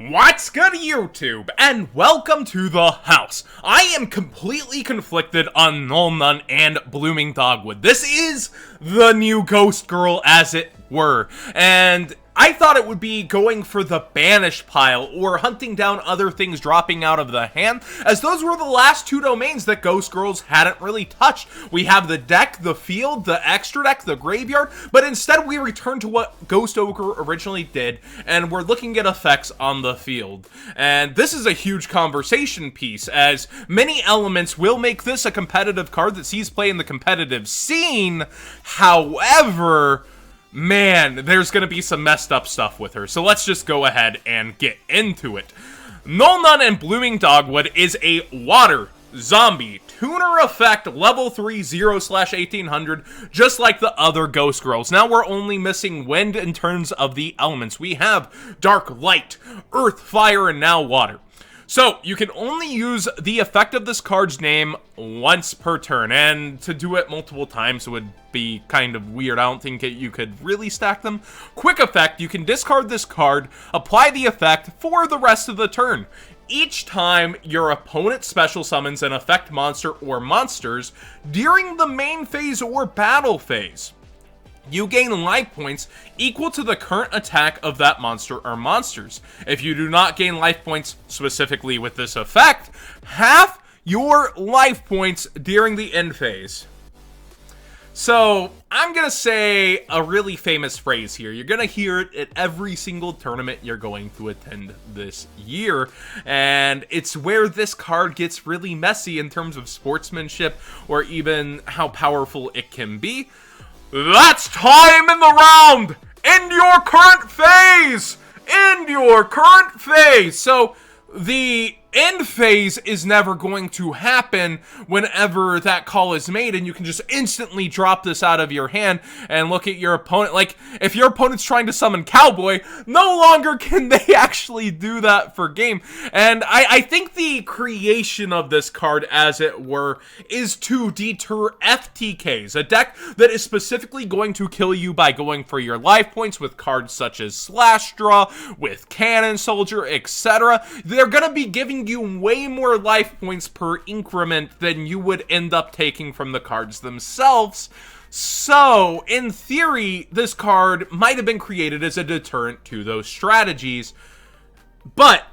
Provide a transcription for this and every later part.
What's good, YouTube, and welcome to the house. I am completely conflicted on Null, None, and Blooming Dogwood. This is the new Ghost Girl, as it were, and I thought it would be going for the banish pile or hunting down other things dropping out of the hand, as those were the last two domains that Ghost Girls hadn't really touched. We have the deck, the field, the extra deck, the graveyard, but instead we return to what Ghost Ogre originally did, and we're looking at effects on the field. And this is a huge conversation piece, as many elements will make this a competitive card that sees play in the competitive scene. However, man, there's gonna be some messed up stuff with her, so let's just go ahead and get into it. Null, None, and Blooming Dogwood is a water zombie tuner effect, level 3, 0/1800, just like the other Ghost Girls. Now we're only missing wind in terms of the elements. We have dark, light, earth, fire, and now water. So, you can only use the effect of this card's name once per turn, and to do it multiple times would be kind of weird. I don't think you could really stack them. Quick effect, you can discard this card, apply the effect for the rest of the turn. Each time your opponent special summons an effect monster or monsters during the main phase or battle phase, you gain life points equal to the current attack of that monster or monsters. If you do not gain life points specifically with this effect, half your life points during the end phase. So, I'm gonna say a really famous phrase here. You're gonna hear it at every single tournament you're going to attend this year, and it's where this card gets really messy in terms of sportsmanship or even how powerful it can be. That's time in the round! End your current phase! End your current phase! So, the end phase is never going to happen whenever that call is made, and you can just instantly drop this out of your hand and look at your opponent. Like, if your opponent's trying to summon Cowboy, no longer can they actually do that for game. And I think the creation of this card, as it were, is to deter FTKs, a deck that is specifically going to kill you by going for your life points with cards such as Slash Draw, with Cannon Soldier, etc. They're gonna be giving you way more life points per increment than you would end up taking from the cards themselves. So, in theory, this card might have been created as a deterrent to those strategies, but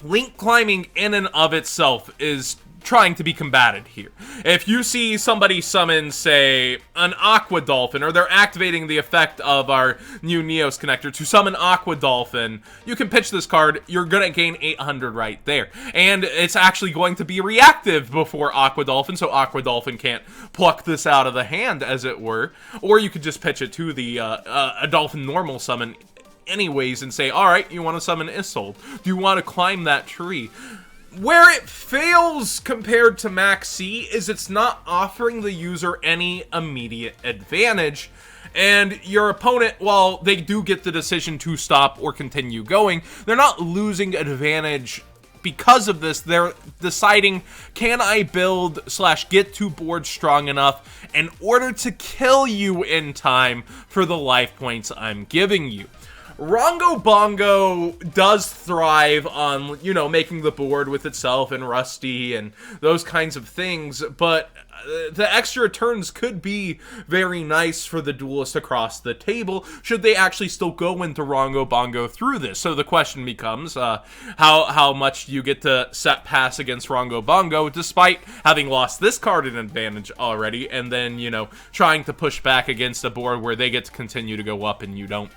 link climbing in and of itself is trying to be combated here. If you see somebody summon, say, an Aqua Dolphin, or they're activating the effect of our new Neos connector to summon Aqua Dolphin, you can pitch this card, you're gonna gain 800 right there. And it's actually going to be reactive before Aqua Dolphin, so Aqua Dolphin can't pluck this out of the hand, as it were. Or you could just pitch it to the a Dolphin normal summon anyways and say, alright, you want to summon Isolde? Do you want to climb that tree? Where it fails compared to Maxx C is it's not offering the user any immediate advantage, and your opponent, while they do get the decision to stop or continue going, they're not losing advantage because of this. They're deciding, can I build / get to board strong enough in order to kill you in time for the life points I'm giving you. Rongo Bongo does thrive on, you know, making the board with itself and Rusty and those kinds of things, but the extra turns could be very nice for the duelist across the table, should they actually still go into Rongo Bongo through this. So the question becomes, how much do you get to set pass against Rongo Bongo, despite having lost this card an advantage already, and then, you know, trying to push back against a board where they get to continue to go up and you don't.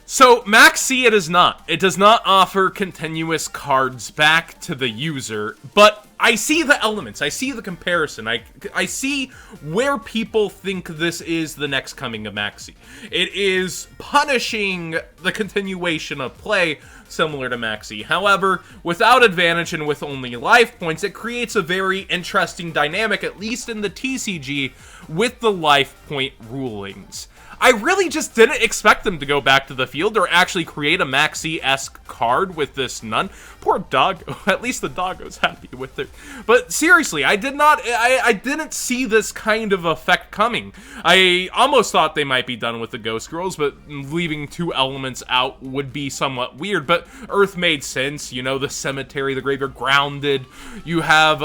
So, Maxx C it is not. It does not offer continuous cards back to the user, but I see the elements, I see the comparison, I see where people think this is the next coming of Maxx C. It is punishing the continuation of play similar to Maxx C. However, without advantage and with only life points, it creates a very interesting dynamic, at least in the TCG, with the life point rulings. I really just didn't expect them to go back to the field or actually create a Maxx C-esque card with this None. Poor Doggo. At least the Doggo's happy with it. But seriously, I didn't see this kind of effect coming. I almost thought they might be done with the Ghost Girls, but leaving 2 elements out would be somewhat weird. But Earth made sense, you know, the cemetery, the graveyard, grounded. You have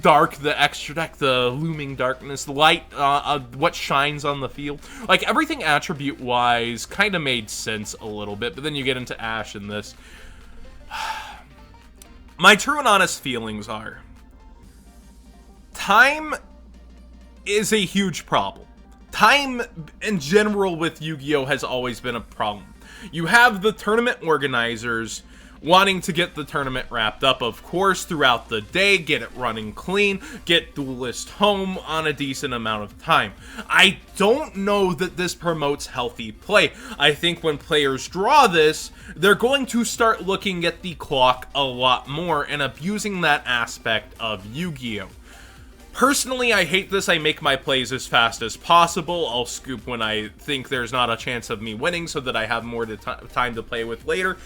dark, the extra deck, the looming darkness, the light, what shines on the field. Like, everything attribute-wise kind of made sense a little bit, but then you get into Ash and this. My true and honest feelings are, time is a huge problem. Time, in general, with Yu-Gi-Oh! Has always been a problem. You have the tournament organizers wanting to get the tournament wrapped up, of course, throughout the day, get it running clean, get Duelist home on a decent amount of time. I don't know that this promotes healthy play. I think when players draw this, they're going to start looking at the clock a lot more and abusing that aspect of Yu-Gi-Oh! Personally, I hate this. I make my plays as fast as possible. I'll scoop when I think there's not a chance of me winning so that I have more time to play with later.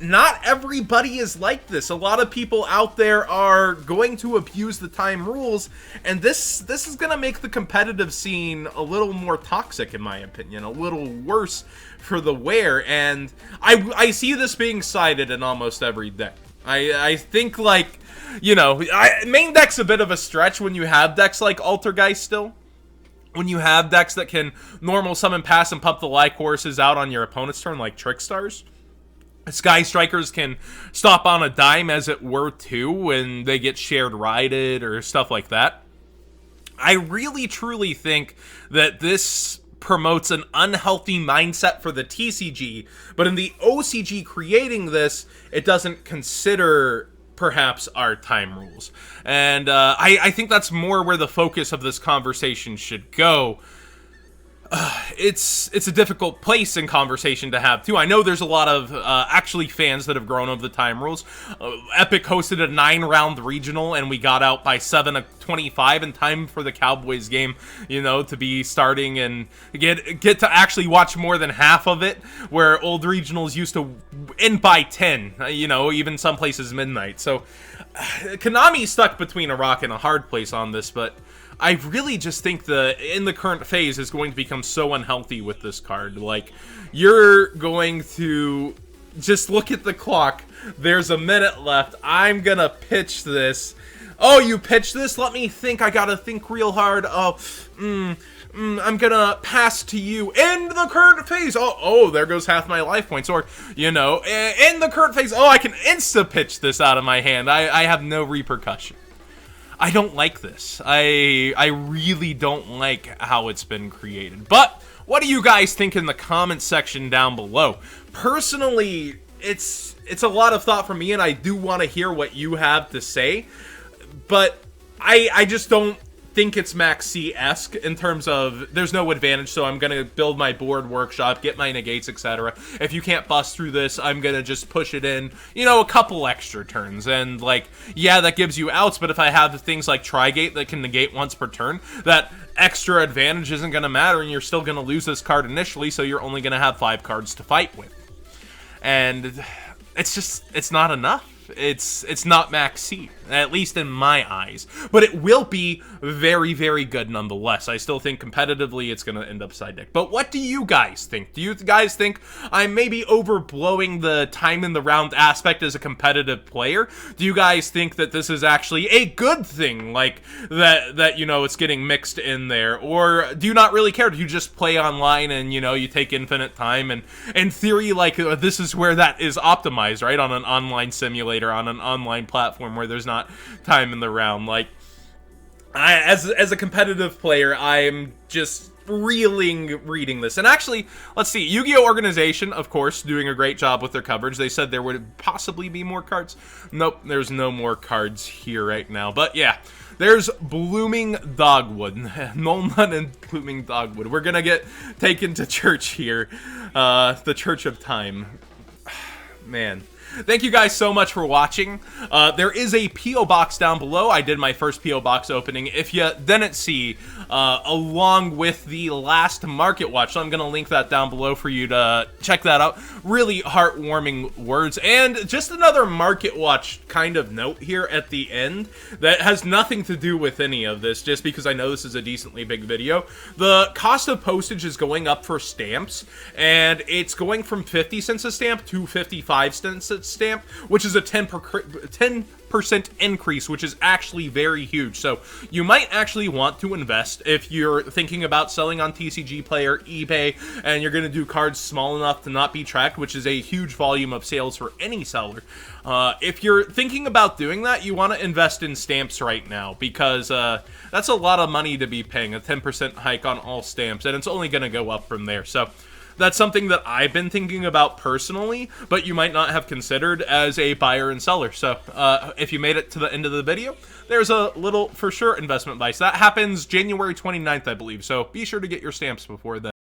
Not everybody is like this. A lot of people out there are going to abuse the time rules, and this is going to make the competitive scene a little more toxic, in my opinion, a little worse for the wear, and I see this being cited in almost every deck. I think, like, you know, main deck's a bit of a stretch when you have decks like Altergeist still. When you have decks that can normal summon, pass, and pump the like horses out on your opponent's turn, like Tricksstars. Sky Strikers can stop on a dime, as it were, too, when they get shared righted or stuff like that. I really, truly think that this promotes an unhealthy mindset for the TCG, but in the OCG creating this, it doesn't consider perhaps our time rules. And I think that's more where the focus of this conversation should go. It's a difficult place in conversation to have, too. I know there's a lot of, actually, fans that have grown over the time rules. Epic hosted a 9-round regional, and we got out by 7:25 in time for the Cowboys game, you know, to be starting and get to actually watch more than half of it, where old regionals used to end by 10, you know, even some places midnight. So, Konami stuck between a rock and a hard place on this, but I really just think in the current phase is going to become so unhealthy with this card. Like, you're going to just look at the clock. There's a minute left. I'm gonna pitch this. Oh, you pitch this? Let me think. I gotta think real hard. Oh, I'm gonna pass to you in the current phase. Oh, there goes half my life points. Or, you know, in the current phase, oh, I can insta-pitch this out of my hand. I have no repercussion. I don't like this. I really don't like how it's been created. But what do you guys think in the comment section down below? Personally, it's a lot of thought from me, and I do want to hear what you have to say. But I just don't think it's Maxx C-esque in terms of there's no advantage, so I'm gonna build my board workshop, get my negates, etc. If you can't bust through this, I'm gonna just push it in, you know, a couple extra turns, and like, yeah, that gives you outs, but if I have things like Trigate that can negate once per turn, that extra advantage isn't gonna matter, and you're still gonna lose this card initially, so you're only gonna have 5 cards to fight with. And it's not enough. It's not Maxx C, at least in my eyes. But it will be very, very good nonetheless. I still think competitively it's going to end up side deck. But what do you guys think? Do you guys think I'm maybe overblowing the time in the round aspect as a competitive player? Do you guys think that this is actually a good thing? Like, that you know, it's getting mixed in there? Or do you not really care? Do you just play online and, you know, you take infinite time? And in theory, like, this is where that is optimized, right? On an online simulator, on an online platform where there's not time in the round. Like, as a competitive player, I'm just reading this. And actually, let's see, Yu-Gi-Oh! Organization, of course, doing a great job with their coverage. They said there would possibly be more cards. Nope, there's no more cards here right now. But yeah, there's Blooming Dogwood. Null, and Blooming Dogwood. We're gonna get taken to church here. The Church of Time. Man. Thank you guys so much for watching. There is a P.O. box down below. I did my first P.O. box opening. If you didn't see, along with the last Market Watch, so I'm going to link that down below for you to check that out. Really heartwarming words. And just another Market Watch kind of note here at the end that has nothing to do with any of this, just because I know this is a decently big video. The cost of postage is going up for stamps, and it's going from 50 cents a stamp to 55 cents a stamp, which is a 10% increase, which is actually very huge. So you might actually want to invest if you're thinking about selling on TCG Player, eBay, and you're going to do cards small enough to not be tracked, which is a huge volume of sales for any seller. If you're thinking about doing that, you want to invest in stamps right now, because that's a lot of money to be paying, a 10% hike on all stamps, and it's only going to go up from there. So that's something that I've been thinking about personally, but you might not have considered as a buyer and seller. So if you made it to the end of the video, there's a little, for sure, investment advice. That happens January 29th, I believe, so be sure to get your stamps before then.